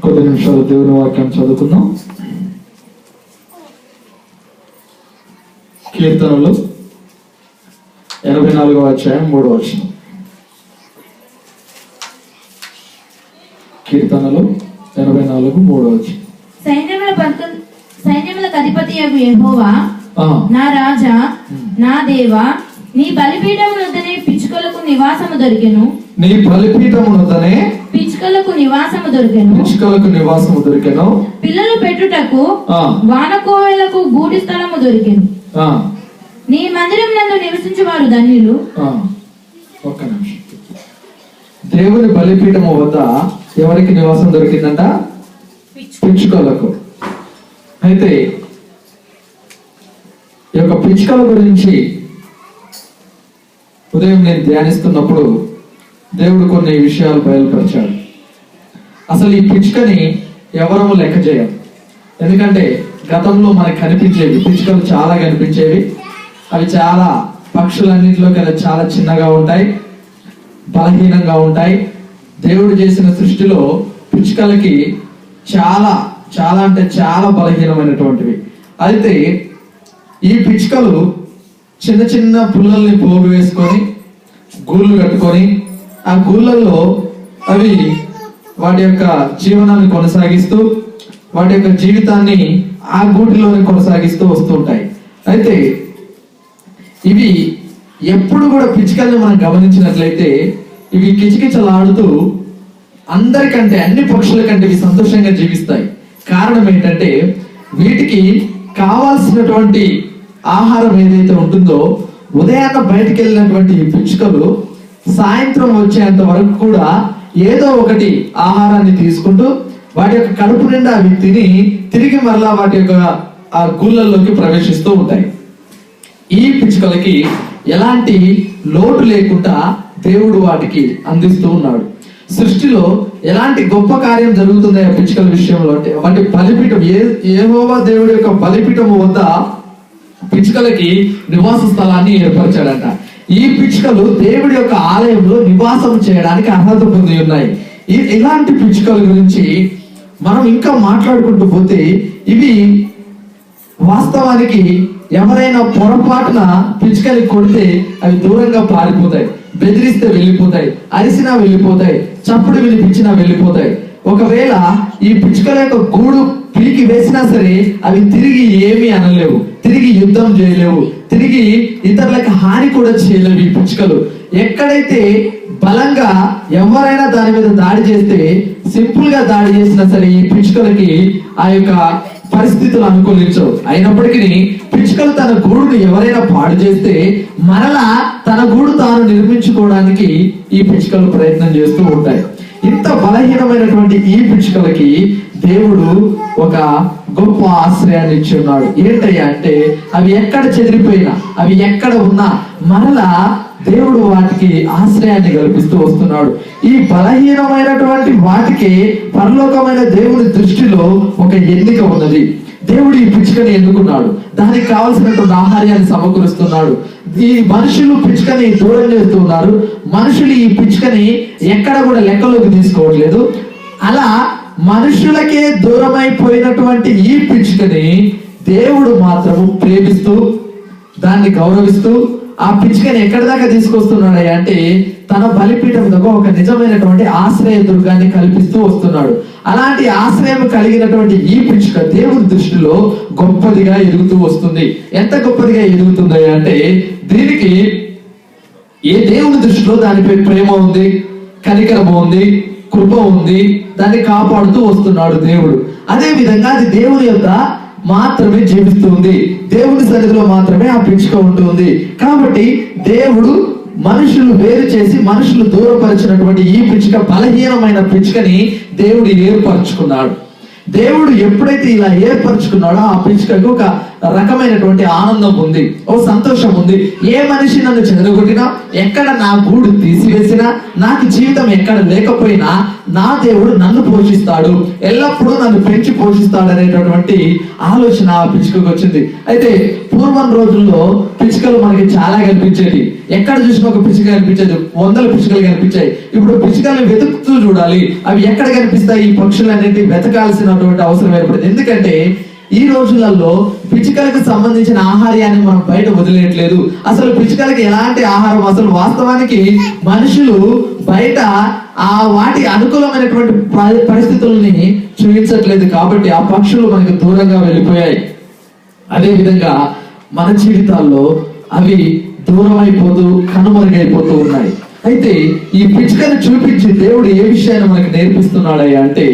కొద్ది నిమిషాలు దేవుని వాక్యం చదువుకుందాం. కీర్తనలు 84వ అధ్యాయం 3వ వచనం. కీర్తనలు 84:3 వచనం. సైన్యములకు అధిపతియగు యెహోవా, నా రాజా, నా దేవా, నీ బలిపీఠమునొద్దనే పిచ్చుకలకు నివాసము దొరికెను. నీ బలిపీఠమునొద్దనే పిచ్చుకలకు నివాసము దొరికెను. పిచ్చుకలకు నివాసము దొరికెను. పిల్లలు పెట్టుటకు వానకోవెలకు గూడి స్థలము దొరికెను. నీ మందిరం నందు నివసించువారు ధన్యులు. ఒక్క నిమిషం. దేవుని బలిపీఠము వద్ద ఎవరికి నివాసం దొరికిందంట? పిచ్చుకలకు. అయితే ఈ యొక్క పిచ్చుకల గురించి ఉదయం నేను ధ్యానిస్తున్నప్పుడు దేవుడు కొన్ని విషయాలు బయలుపరిచాడు. అసలు ఈ పిచ్చుకని ఎవరము లెక్క చేయం. ఎందుకంటే గతంలో మనకు కనిపించేవి పిచ్చుకలు చాలా కనిపించేవి. అవి చాలా పక్షులన్నింటిలో కన్నా చాలా చిన్నగా ఉంటాయి, బలహీనంగా ఉంటాయి. దేవుడు చేసిన సృష్టిలో పిచ్చుకలకి చాలా చాలా అంటే చాలా బలహీనమైనటువంటివి. అయితే ఈ పిచ్చుకలు చిన్న చిన్న పుల్లల్ని పోగు వేసుకొని గూళ్ళు కట్టుకొని ఆ గూళ్ళల్లో అవి వాటి యొక్క జీవనాన్ని కొనసాగిస్తూ వాటి యొక్క జీవితాన్ని ఆ గూటిలోనే కొనసాగిస్తూ వస్తుంటాయి. అయితే ఇవి ఎప్పుడు కూడా పిచ్చుకల్ని మనం గమనించినట్లయితే ఇవి కిచకిచలాడుతూ అందరికంటే అన్ని పక్షుల కంటే ఇవి సంతోషంగా జీవిస్తాయి. కారణం ఏంటంటే వీటికి కావాల్సినటువంటి ఆహారం ఏదైతే ఉంటుందో ఉదయాన్న బయటకు వెళ్ళినటువంటి పిచ్చుకలు సాయంత్రం వచ్చేంత వరకు కూడా ఏదో ఒకటి ఆహారాన్ని తీసుకుంటూ వాటి యొక్క కడుపు నిండా అవి తిని తిరిగి మరలా వాటి యొక్క ఆ గూళ్ళల్లోకి ప్రవేశిస్తూ ఉంటాయి. ఈ పిచ్చుకలకి ఎలాంటి లోటు లేకుండా దేవుడు వాటికి అందిస్తూ ఉన్నాడు. సృష్టిలో ఎలాంటి గొప్ప కార్యం జరుగుతుంది ఆ పిచ్చుకల విషయంలో అంటే వాటి బలిపీఠం యెహోవా దేవుడి యొక్క బలిపీఠం వద్ద పిచ్చుకలకి నివాస స్థలాన్ని ఏర్పరిచాడంట. ఈ పిచ్చుకలు దేవుడి యొక్క ఆలయంలో నివాసం చేయడానికి అర్హత పొంది ఉన్నాయి. ఇలాంటి పిచ్చుకల గురించి మనం ఇంకా మాట్లాడుకుంటూ పోతే ఇవి వాస్తవానికి ఎవరైనా పొరపాటున పిచ్చుకని కొడితే అవి దూరంగా పారిపోతాయి, బెదిరిస్తే వెళ్ళిపోతాయి, అరిసినా వెళ్ళిపోతాయి, చప్పుడు వినిపించినా వెళ్ళిపోతాయి. ఒకవేళ ఈ పిచ్చుకల యొక్క గూడు పీకి వేసినా సరే అవి తిరిగి ఏమీ అనలేవు, తిరిగి యుద్ధం చేయలేవు, తిరిగి ఇతరులకు హాని కూడా చేయలేవు. ఈ పిచ్చుకలు ఎక్కడైతే బలంగా ఎవరైనా దాని మీద దాడి చేస్తే సింపుల్ గా దాడి చేసినా సరే ఈ పిచ్చుకలకి ఆ యొక్క పరిస్థితులు అనుకూలించవు. అయినప్పటికీ పిచ్చుకలు తన గూడును ఎవరైనా పాడు చేస్తే మరలా తన గూడు తాను నిర్మించుకోవడానికి ఈ పిచ్చుకలు ప్రయత్నం చేస్తూ ఉంటాయి. ఇంత బలహీనమైనటువంటి ఈ పిచ్చుకలకి దేవుడు ఒక గొప్ప ఆశ్రయాన్ని ఇచ్చి ఉన్నాడు. ఏంటయ్యా అంటే అవి ఎక్కడ చెదిరిపోయినా అవి ఎక్కడ ఉన్నా మరలా దేవుడు వాటికి ఆశ్రయాన్ని కల్పిస్తూ వస్తున్నాడు. ఈ బలహీనమైనటువంటి వాటికి పరలోకమైన దేవుని దృష్టిలో ఒక ఎన్నిక ఉన్నది. దేవుడు ఈ పిచ్చుకని ఎన్నుకున్నాడు, దానికి కావలసినటువంటి ఆహార్యాన్ని సమకూరుస్తున్నాడు. ఈ మనుషులు పిచ్చుకని దూరం చేస్తున్నారు, మనుషులు ఈ పిచ్చుకని ఎక్కడ కూడా లెక్కలోకి తీసుకోవట్లేదు. అలా మనుషులకే దూరమైపోయినటువంటి ఈ పిచ్చుకని దేవుడు మాత్రము ప్రేమిస్తూ దాన్ని గౌరవిస్తూ ఆ పిచ్చుకని ఎక్కడి దాకా తీసుకొస్తున్నాడు అంటే తన బలిపీఠం దగ్గర ఒక నిజమైనటువంటి ఆశ్రయ దుర్గాన్ని కల్పిస్తూ వస్తున్నాడు. అలాంటి ఆశ్రయం కలిగినటువంటి ఈ పిచ్చుక దేవుని దృష్టిలో గొప్పదిగా ఎదుగుతూ వస్తుంది. ఎంత గొప్పదిగా ఎదుగుతుంది అంటే దీనికి ఏ దేవుని దృష్టిలో దానిపై ప్రేమ ఉంది, కనికరము ఉంది, కృప ఉంది, దాన్ని కాపాడుతూ వస్తున్నాడు దేవుడు. అదే విధంగా అది దేవుని యొక్క మాత్రమే జీవిస్తుంది, దేవుని సన్నిధిలో మాత్రమే ఆ పిచ్చుక ఉంటుంది. కాబట్టి దేవుడు మనుషులు వేరు చేసి మనుషులు దూరపరిచినటువంటి ఈ పిచ్చుక బలహీనమైన పిచ్చుకని దేవుడు ఏర్పరచుకున్నాడు. దేవుడు ఎప్పుడైతే ఇలా ఏర్పరచుకున్నాడో ఆ పిచ్చుకకు ఒక రకమైనటువంటి ఆనందం ఉంది, ఓ సంతోషం ఉంది. ఏ మనిషి నన్ను చెదరగొట్టినా, ఎక్కడ నా గూడు తీసివేసినా, నాకు జీవితం ఎక్కడ లేకపోయినా నా దేవుడు నన్ను పోషిస్తాడు, ఎల్లప్పుడూ నన్ను పెంచి పోషిస్తాడు అనేటటువంటి ఆలోచన ఆ పిచ్చుకకు వచ్చింది. అయితే పూర్వం రోజుల్లో పిచ్చుకలు మనకి చాలా కనిపించేది. ఎక్కడ చూసినా ఒక పిచ్చుక కనిపించేది, వందల పిచ్చుకలు కనిపించాయి. ఇప్పుడు పిచ్చుకల్ని వెతుకుతూ చూడాలి, అవి ఎక్కడ కనిపిస్తాయి ఈ పక్షులు అనేది వెతకాల్సినటువంటి అవసరం ఏర్పడింది. ఎందుకంటే ఈ రోజులలో పిచ్చుకలకు సంబంధించిన ఆహార్యాన్ని మనం బయట వదిలేయట్లేదు. అసలు పిచ్చుకలకి ఎలాంటి ఆహారం, అసలు వాస్తవానికి మనుషులు బయట ఆ వాటి అనుకూలమైనటువంటి పరిస్థితుల్ని చూపించట్లేదు. కాబట్టి ఆ పక్షులు మనకు దూరంగా వెళ్ళిపోయాయి. అదే విధంగా మన జీవితాల్లో అవి దూరం అయిపోతూ కనుమరుగైపోతూ ఉన్నాయి. అయితే ఈ పిచ్చుకను చూపించి దేవుడు ఏ విషయాన్ని మనకు నేర్పిస్తున్నాడయ్యా అంటే,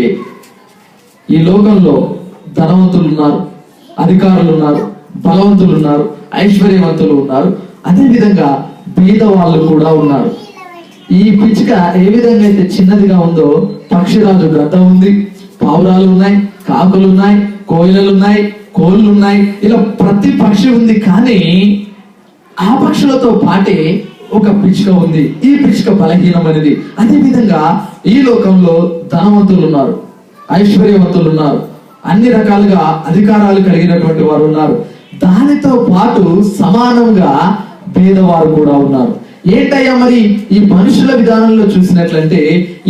ఈ లోకంలో ధనవంతులు ఉన్నారు, అధికారులు ఉన్నారు, బలవంతులు ఉన్నారు, ఐశ్వర్యవంతులు ఉన్నారు, అదే విధంగా బీద వాళ్ళు కూడా ఉన్నారు. ఈ పిచ్చుక ఏ విధంగా అయితే చిన్నదిగా ఉందో పక్షిరాజు గ్రద్ద ఉంది, పావురాలు ఉన్నాయి, కాకులు ఉన్నాయి, కోయిలలు ఉన్నాయి, కోళ్ళు ఉన్నాయి, ఇలా ప్రతి పక్షి ఉంది. కానీ ఆ పక్షులతో పాటే ఒక పిచ్చుక ఉంది. ఈ పిచ్చుక బలహీనమైనది. అదే విధంగా ఈ లోకంలో ధనవంతులు ఉన్నారు, ఐశ్వర్యవంతులు ఉన్నారు, అన్ని రకాలుగా అధికారాలు కలిగినటువంటి వారు ఉన్నారు. దానితో పాటు సమానంగా పేదవారు కూడా ఉన్నారు. ఏంటయ్యా మరి ఈ మనుషుల విధానంలో చూసినట్లంటే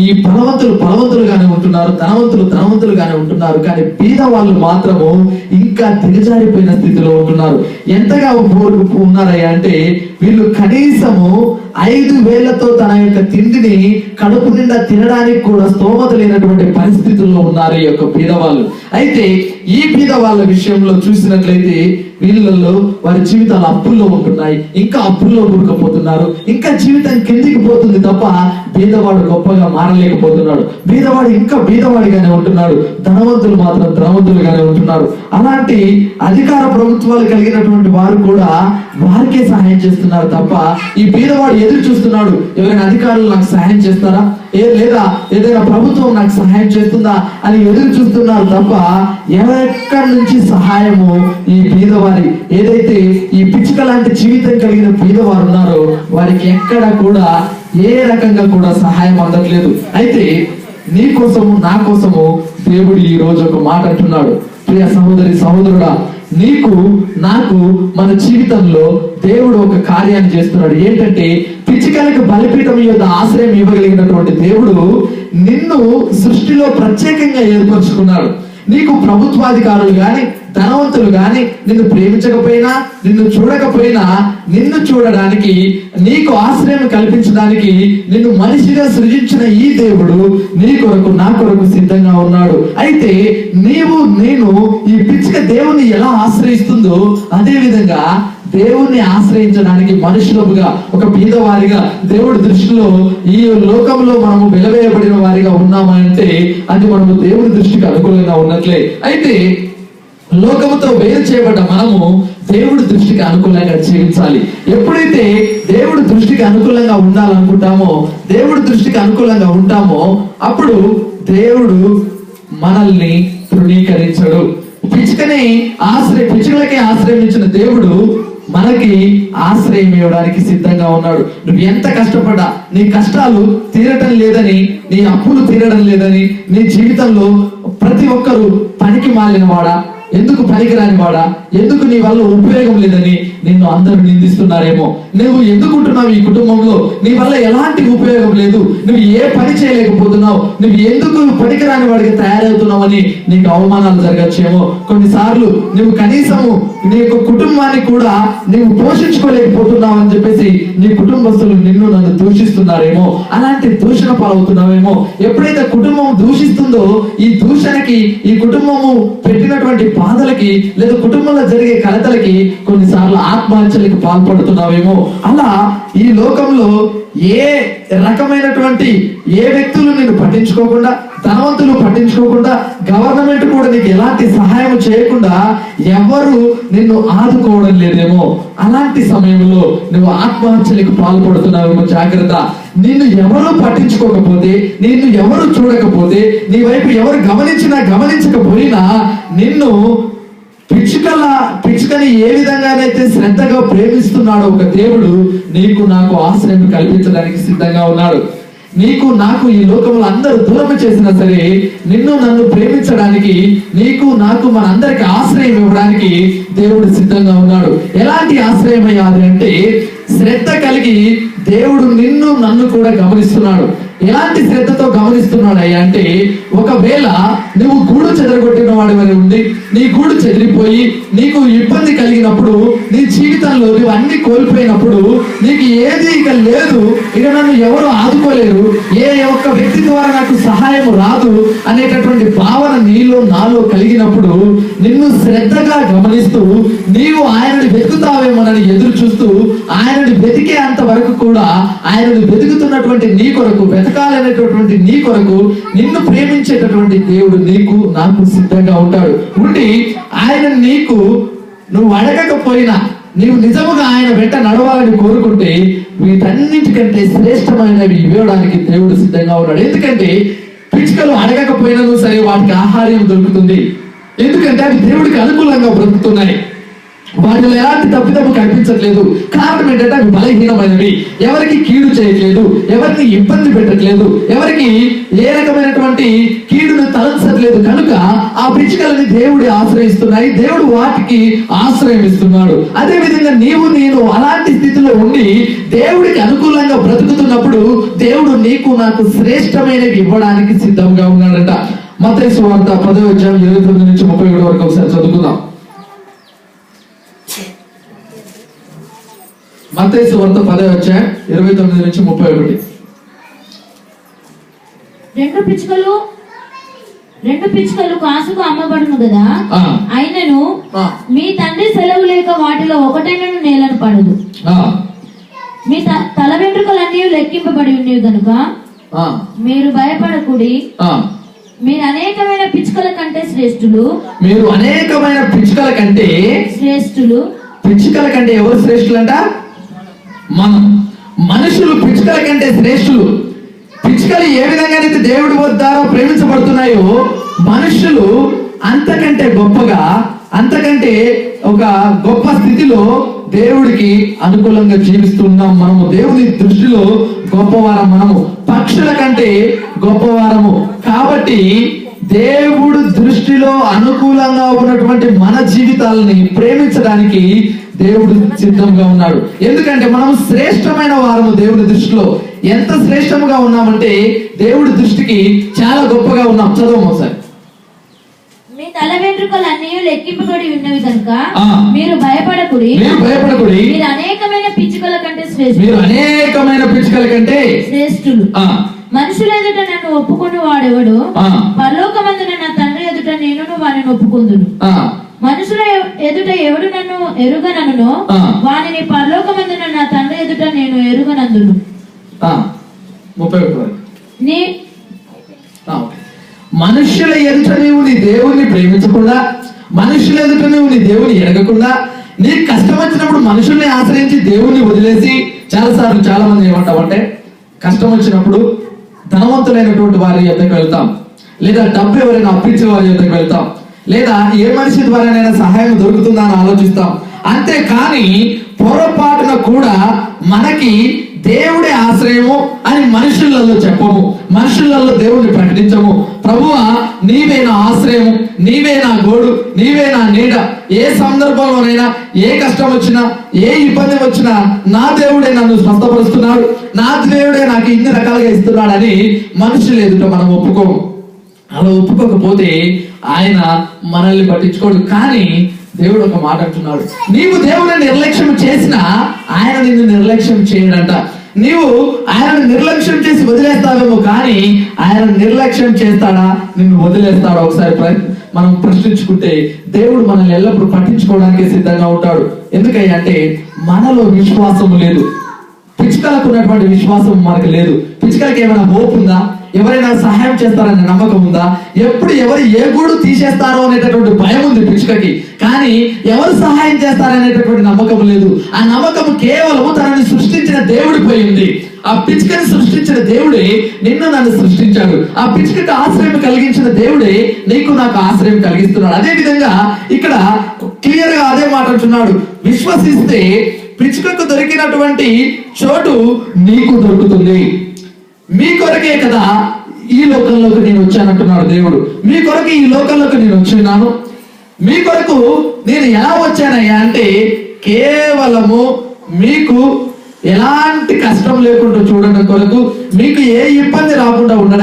ఈ బలవంతులుగానే ఉంటున్నారు, ధనవంతులుగానే ఉంటున్నారు. కానీ పేద వాళ్ళు మాత్రము ఇంకా దిగజారిపోయిన స్థితిలో ఉంటున్నారు. ఎంతగా ఉన్నారయ్యా అంటే వీళ్ళు కనీసము 5 వేళ్లతో తన యొక్క తిండిని కడుపు నిండా తినడానికి కూడా స్తోమత లేనటువంటి పరిస్థితుల్లో ఉన్నారు ఈ యొక్క పేదవాళ్ళు. అయితే ఈ పేదవాళ్ళ విషయంలో చూసినట్లయితే వీళ్ళల్లో వారి జీవితాలు అప్పుల్లో ఉంటున్నాయి, ఇంకా అప్పుల్లో కూరుకుపోతున్నారు, ఇంకా జీవితం కిందికి పోతుంది తప్ప పేదవాడు గొప్పగా మారలేకపోతున్నాడు. పేదవాడు ఇంకా పేదవాడిగానే ఉంటున్నాడు, ధనవంతులు మాత్రం ధనవంతులుగానే ఉంటున్నారు. అలాంటి అధికార ప్రభుత్వాలు కలిగినటువంటి వారు కూడా వారికే సహాయం చేస్తున్నారు తప్ప ఈ పేదవాడు ఎదురు చూస్తున్నాడు, ఎవరైనా అధికారులు నాకు సహాయం చేస్తారా, లేదా ఏదైనా ప్రభుత్వం నాకు సహాయం చేస్తుందా అని ఎదురు చూస్తున్నారు తప్ప ఎక్కడి నుంచి సహాయము ఈ పేదవారి, ఏదైతే ఈ పిచ్చుక లాంటి జీవితం కలిగిన పేదవారు ఉన్నారో వారికి ఎక్కడ కూడా ఏ రకంగా కూడా సహాయం అందట్లేదు. అయితే నీ కోసము నా కోసము దేవుడు ఈ రోజు ఒక మాట అంటున్నాడు. ప్రియ సహోదరి సహోదరుడా, నీకు నాకు మన జీవితంలో దేవుడు ఒక కార్యాన్ని చేస్తున్నాడు. ఏంటంటే పిచ్చుకలకు బలిపీఠం యొక్క ఆశ్రయం ఇవ్వగలిగినటువంటి దేవుడు నిన్ను సృష్టిలో ప్రత్యేకంగా ఏర్పరచుకున్నాడు. నీకు ప్రభుత్వాధికారులు గాని ధనవంతులు గాని నిన్ను ప్రేమించకపోయినా, నిన్ను చూడకపోయినా, నిన్ను చూడడానికి, నీకు ఆశ్రయం కల్పించడానికి నిన్ను మనిషిగా సృజించిన ఈ దేవుడు నీ కొరకు నా కొరకు సిద్ధంగా ఉన్నాడు. అయితే నేను ఈ పిచ్చుక దేవుణ్ణి ఎలా ఆశ్రయిస్తుందో అదే విధంగా దేవుణ్ణి ఆశ్రయించడానికి మనుషులుగా, ఒక పేదవారిగా దేవుడి దృష్టిలో ఈ లోకంలో మనము వెలవేయబడిన వారిగా ఉన్నామంటే అది మనము దేవుడి దృష్టికి అనుకూలంగా ఉన్నట్లే. అయితే లోకముతో వేరు చేయబడ్డ మనము దేవుడి దృష్టికి అనుకూలంగా జీవించాలి. ఎప్పుడైతే దేవుడి దృష్టికి అనుకూలంగా ఉండాలనుకుంటామో, దేవుడి దృష్టికి అనుకూలంగా ఉంటామో అప్పుడు దేవుడు మనల్ని తృణీకరించడు. పిచ్చుకలకే ఆశ్రయం ఇచ్చిన దేవుడు మనకి ఆశ్రయం ఇవ్వడానికి సిద్ధంగా ఉన్నాడు. నువ్వు ఎంత కష్టపడ్డా, నీ కష్టాలు తీరటం లేదని, నీ అప్పులు తీరడం లేదని, నీ జీవితంలో ప్రతి ఒక్కరూ పనికి మాలిన వాడా, ఎందుకు పనికిరాని వాడా, ఎందుకు నీ వల్ల ఉపయోగం లేదని నిన్ను అందరూ నిందిస్తున్నారేమో. నువ్వు ఎందుకుంటున్నావు ఈ కుటుంబంలో, నీ వల్ల ఎలాంటి ఉపయోగం లేదు, నువ్వు ఏ పని చేయలేకపోతున్నావు, నువ్వు ఎందుకు పనికిరాని వాడికి తయారవుతున్నావు అని నీకు అవమానాలు జరగచ్చేమో. కొన్నిసార్లు నువ్వు కనీసము నీ యొక్క కుటుంబాన్ని కూడా నువ్వు పోషించుకోలేకపోతున్నావు అని చెప్పేసి నీ కుటుంబస్తులు నిన్ను నన్ను దూషిస్తున్నారేమో, అలాంటి దూషణ పాలవుతున్నావేమో. ఎప్పుడైతే కుటుంబం దూషిస్తుందో ఈ దూషణకి, ఈ కుటుంబము పెట్టినటువంటి బాధలకి, లేదా కుటుంబంలో జరిగే కలతలకి కొన్నిసార్లు ఆత్మహత్యలకు పాల్పడుతున్నావేమో. అలా ఈ లోకంలో ఏ రకమైనటువంటి ఏ వ్యక్తులు నిన్ను పట్టించుకోకుండా, ధనవంతులు పట్టించుకోకుండా, గవర్నమెంట్ కూడా నీకు ఎలాంటి సహాయం చేయకుండా ఎవరు నిన్ను ఆదుకోవడం లేదేమో. అలాంటి సమయంలో నువ్వు ఆత్మహత్యలకు పాల్పడుతున్నావేమో. జాగ్రత్త. నిన్ను ఎవరు పట్టించుకోకపోతే, నిన్ను ఎవరు చూడకపోతే, నీ వైపు ఎవరు గమనించకపోయినా నిన్ను పిచ్చుకని ఏ విధంగానైతే శ్రద్ధగా ప్రేమిస్తున్నాడో ఒక దేవుడు నీకు నాకు ఆశ్రయం కల్పించడానికి సిద్ధంగా ఉన్నాడు. నీకు నాకు ఈ లోకంలో అందరూ దూరం చేసినా సరే నిన్ను నన్ను ప్రేమించడానికి, నీకు నాకు మనందరికి ఆశ్రయం ఇవ్వడానికి దేవుడు సిద్ధంగా ఉన్నాడు. ఎలాంటి ఆశ్రయం అయ్యాది అంటే, శ్రద్ధ కలిగి దేవుడు నిన్ను నన్ను కూడా గమనిస్తున్నాడు. ఎలాంటి శ్రద్ధతో గమనిస్తున్నాడు అయ్యా అంటే, ఒకవేళ నువ్వు గూడు చెదరగొట్టిన వాడి వల్ల ఉండి నీ గూడు చెదిరిపోయి నీకు ఇబ్బంది కలిగినప్పుడు, నీ జీవితంలో నువ్వు అన్ని కోల్పోయినప్పుడు, నీకు ఏది ఇక లేదు, ఇక నన్ను ఎవరు ఆదుకోలేరు, ఏ ఒక్క వ్యక్తి ద్వారా నాకు సహాయం రాదు అనేటటువంటి భావన నీలో నాలో కలిగినప్పుడు, నిన్ను శ్రద్ధగా గమనిస్తూ నీవు ఆయనని వెతుకుతావేమోనని ఎదురు చూస్తూ ఆయనని వెతికే అంత వరకు కూడా ఆయనని వెతుకుతున్నటువంటి నీ కొరకు, వెతకాలనేటటువంటి నీ కొరకు నిన్ను ప్రేమించేటటువంటి దేవుడు నీకు నాకు సిద్ధంగా ఉంటాడు. ఉండి ఆయన నీకు నువ్వు అడగకపోయినా నీవు నిజముగా ఆయన వెంట నడవాలని కోరుకుంటే వీటన్నిటికంటే శ్రేష్టమైనవి ఇవ్వడానికి దేవుడు సిద్ధంగా ఉన్నాడు. ఎందుకంటే పిచ్చుకలు అడగకపోయినా సరే వాటికి ఆహారం దొరుకుతుంది. ఎందుకంటే అవి దేవుడికి అనుకూలంగా బ్రతుకుతున్నాయి. వాటిలో ఎలాంటి తప్పిదము కనిపించట్లేదు. కారణం ఏంటంటే అవి బలహీనమైనవి, ఎవరికి కీడు చేయట్లేదు, ఎవరిని ఇబ్బంది పెట్టట్లేదు, ఎవరికి ఏ రకమైనటువంటి కీడును తలంచట్లేదు. కనుక ఆ పిచ్చుకలని దేవుడి ఆశ్రయిస్తున్నాయి, దేవుడు వాటికి ఆశ్రయం ఇస్తున్నాడు. అదే విధంగా నీవు నేను అలాంటి స్థితిలో ఉండి దేవుడికి అనుకూలంగా బ్రతుకుతున్నప్పుడు దేవుడు నీకు నాకు శ్రేష్టమైనవి ఇవ్వడానికి సిద్ధంగా ఉన్నాడట. మత్తయి సువార్త 10వ అధ్యాయం 29 నుంచి 37 వరకు ఒకసారి చదువుకుందాం. మత్తయి సువార్త 10వ అధ్యాయం 29 నుంచి 31. రెండు పిచ్చుకలు కాసుకు అమ్మబడును కదా, అయినను మీ తండ్రి సెలవు లేక వాటిలో ఒకటైనను నేలను పడదు. మీ తల వెంట్రుకలన్నీ లెక్కింపబడి ఉండేవి కనుక మీరు భయపడకుడి. మీరు అనేకమైన పిచ్చుకల కంటే శ్రేష్ఠులు. మీరు అనేకమైన పిచ్చుకల కంటే శ్రేష్ఠులు. పిచ్చుకల కంటే ఎవరు శ్రేష్ఠులంట? మనం మనుషులు పిచ్చుకల కంటే శ్రేష్ఠులు. పిచ్చుకలు ఏ విధంగానైతే దేవుడి వద్ద ప్రేమించబడుతున్నాయో మనుషులు అంతకంటే గొప్పగా, అంతకంటే ఒక గొప్ప స్థితిలో దేవుడికి అనుకూలంగా జీవిస్తున్నాం. మనము దేవుని దృష్టిలో గొప్పవారం, మనము పక్షుల కంటే గొప్పవారము. కాబట్టి దేవుడు దృష్టిలో అనుకూలంగా ఉన్నటువంటి మన జీవితాలని ప్రేమించడానికి దేవుడు సిద్ధంగా ఉన్నాడు. ఎందుకంటే మనం శ్రేష్టమైన వారము దేవుడి దృష్టిలో. ఎంత శ్రేష్టముగా ఉన్నామంటే దేవుడి దృష్టికి చాలా గొప్పగా ఉన్నాం. చదవము ఒకసారి. మీ తల వెంట్రుకలన్నీ లెక్కింపబడి ఉన్నవి కనుక మీరు భయపడకుడి. మీరు అనేకమైన పిచ్చుకల కంటే శ్రేష్ఠులు. మీరు అనేకమైన పిచ్చుకల కంటే శ్రేష్ఠులు. మనుషుల ఎదుట నన్ను ఒప్పుకుని వాడెవడు పరలోకమందున నా తండ్రి ఎదుట నేను వారిని ఒప్పుకుందును. మనుషుల ఎదుట ఎవడు నన్ను ఎరుగనను వానిని పరలోకమందున నా తండ్రి ఎదుట నేను ఎరుగనందును. మనుషుల ఎదుట నీవు నీ దేవుణ్ణి ప్రేమించకుండా, మనుషుల ఎదుట నువ్వు నీ దేవుని ఎరగకుండా, నీకు కష్టం వచ్చినప్పుడు మనుషుల్ని ఆశ్రయించి దేవుణ్ణి వదిలేసి, చాలా మంది ఏమంటామంటే కష్టం వచ్చినప్పుడు ధనవంతులైనటువంటి వారి యొద్దకు వెళ్తాం, లేదా డబ్బు ఎవరైనా అప్పించే వారి యొద్దకు వెళ్తాం, లేదా ఏ మనిషి ద్వారానైనా సహాయం దొరుకుతుందా అని ఆలోచిస్తాం. అంతేకాని పొరపాటున కూడా మనకి దేవుడే ఆశ్రయము అని మనుషులలో చెప్పము, మనుషులలో దేవుడిని ప్రకటించము. ప్రభువా నీవే నా ఆశ్రయము, నీవే నా గోడు, నీవే నా నీడ. ఏ సందర్భంలోనైనా ఏ కష్టం వచ్చినా, ఏ ఇబ్బంది వచ్చినా నా దేవుడే నన్ను స్వస్థపరుస్తున్నాడు, నా దేవుడే నాకు ఇన్ని రకాలుగా ఇస్తున్నాడు అని మనుషులు ఎదుట మనం ఒప్పుకోము. అలా ఒప్పుకోకపోతే ఆయన మనల్ని పట్టించుకోడు. కానీ దేవుడు ఒక మాట అంటున్నాడు, నీవు దేవుని నిర్లక్ష్యం చేసినా ఆయన నిన్ను నిర్లక్ష్యం చేయడంట. నీవు ఆయన నిర్లక్ష్యం చేసి వదిలేస్తావేమో, కానీ ఆయన నిర్లక్ష్యం చేస్తాడా, నిన్ను వదిలేస్తాడా? ఒకసారి మనం ప్రశ్నించుకుంటే దేవుడు మనల్ని ఎల్లప్పుడూ పట్టించుకోవడానికి సిద్ధంగా ఉంటాడు. ఎందుకంటే మనలో విశ్వాసం లేదు. పిచ్చుకలకు ఉన్నటువంటి విశ్వాసం మనకు లేదు. పిచ్చుకలకి ఏమైనా హోప్ ఉందా? ఎవరైనా సహాయం చేస్తారనే నమ్మకం ఉందా? ఎప్పుడు ఎవరు ఏ గూడు తీసేస్తారో అనేటటువంటి భయం ఉంది పిచ్చుకకి, కానీ ఎవరు సహాయం చేస్తారనేటటువంటి నమ్మకం లేదు. ఆ నమ్మకం కేవలం తనని సృష్టించిన దేవుడిపై ఉంది. ఆ పిచ్చుకని సృష్టించిన దేవుడే నిన్ను నన్ను సృష్టించాడు. ఆ పిచ్చుకకి ఆశ్రయం కలిగించిన దేవుడే నీకు నాకు ఆశ్రయం కలిగిస్తున్నాడు. అదే విధంగా ఇక్కడ క్లియర్ గా అదే మాట అంటున్నాడు, విశ్వసిస్తే పిచ్చుకకు దొరికినటువంటి చోటు నీకు దొరుకుతుంది. మీ కొరకే కదా ఈ లోకంలోకి నేను వచ్చానంటున్నాడు దేవుడు. మీ కొరకు ఈ లోకంలోకి నేను వచ్చినాను. మీ కొరకు నేను ఎలా వచ్చానయ్యా అంటే కేవలము మీకు ఎలాంటి కష్టం లేకుండా చూడడం కొరకు, మీకు ఏ ఇబ్బంది రాకుండా ఉండడం